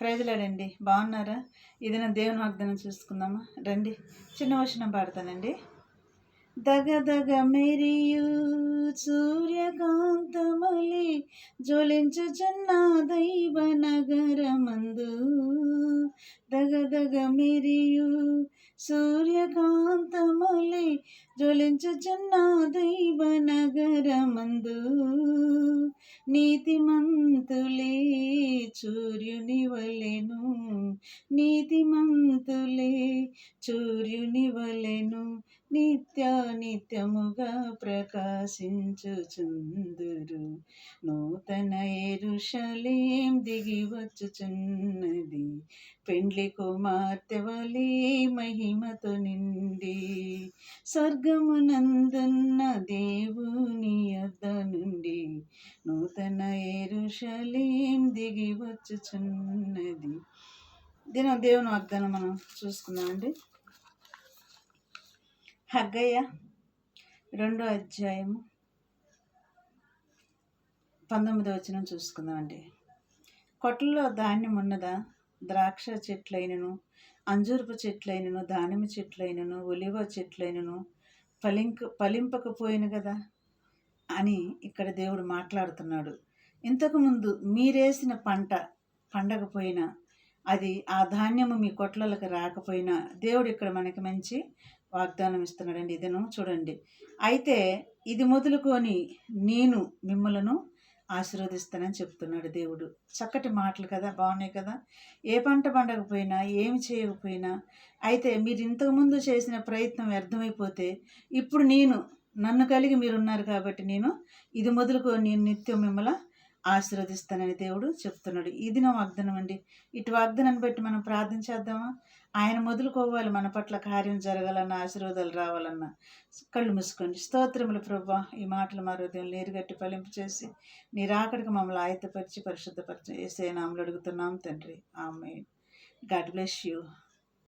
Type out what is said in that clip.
ప్రైజ్లాడండి. బాగున్నారా? ఇది నా దేవుని వాగ్దానం చూసుకుందామా రండి. చిన్న వచనం పాడతానండి. దగదగ మెరియు సూర్యకాంతమలి జ్వలించుచున్న దైవ నగరమందు, దగదగ మెరియు సూర్యకాంతమలి జ్వలించుచున్న దైవ నగరమందు, నీతిమంతులే సూర్యుని వలెను, నీతిమంతులే సూర్యుని వలెను నిత్యముగా ప్రకాశించుచుందురు. నూతన యెరూషలేం దిగి వచ్చుచున్నది, పెండ్లి కుమార్తె వలె మహిమతో నిండి, స్వర్గమునందున్న దేవుని యొద్ద నుండి నూతన యెరూషలేం దిగి వచ్చుచున్నది. దేవుని వాగ్దానం మనం చూసుకుందామండి. హగ్గయ్య 2వ అధ్యాయము 19వ వచనం చూసుకుందామండి. కొట్లలో ధాన్యం ఉన్నదా? ద్రాక్ష చెట్లైనను, అంజూరపు చెట్లైనను, దానిమ్మ చెట్లైనను, ఒలివ చెట్లైనను ఫలింపకపోయిన కదా అని ఇక్కడ దేవుడు మాట్లాడుతున్నాడు. ఇంతకుముందు మీరేసిన పంట పండకపోయినా, అది ఆ ధాన్యము మీ కొట్లలకు రాకపోయినా దేవుడు ఇక్కడ మనకి మంచి వాగ్దానం ఇస్తున్నాడండి. ఇదను చూడండి. అయితే ఇది మొదలుకొని నేను మిమ్మలను ఆశీర్వదిస్తానని చెప్తున్నాడు దేవుడు. చక్కటి మాటలు కదా, బాగున్నాయి కదా. ఏ పంట పండకపోయినా, ఏమి చేయకపోయినా, అయితే మీరు ఇంతకుముందు చేసిన ప్రయత్నం వ్యర్థమైపోతే, ఇప్పుడు నన్ను కలిగి మీరున్నారు కాబట్టి నేను ఇది మొదలుకొని నేను నిత్యం మిమ్మల్ని ఆశీర్వదిస్తానని దేవుడు చెప్తున్నాడు. ఇది నా వాగ్దానం అండి. ఇటు వాగ్దానాన్ని బట్టి మనం ప్రార్థించేద్దామా? ఆయన మొదలుకోవాలి, మన పట్ల కార్యం జరగాలన్నా, ఆశీర్వాదాలు రావాలన్నా. కళ్ళు మూసుకోండి. స్తోత్రములు ప్రభువా, ఈ మాటలు మా హృదయం నీరుగట్టి ఫలింపు చేసి నీ రాకడికి మమ్మల్ని ఆయత్తపరిచి పరిశుద్ధపరిచి యేసయ్య నామములో అడుగుతున్నాం తండ్రి. ఆమేన్. God bless you.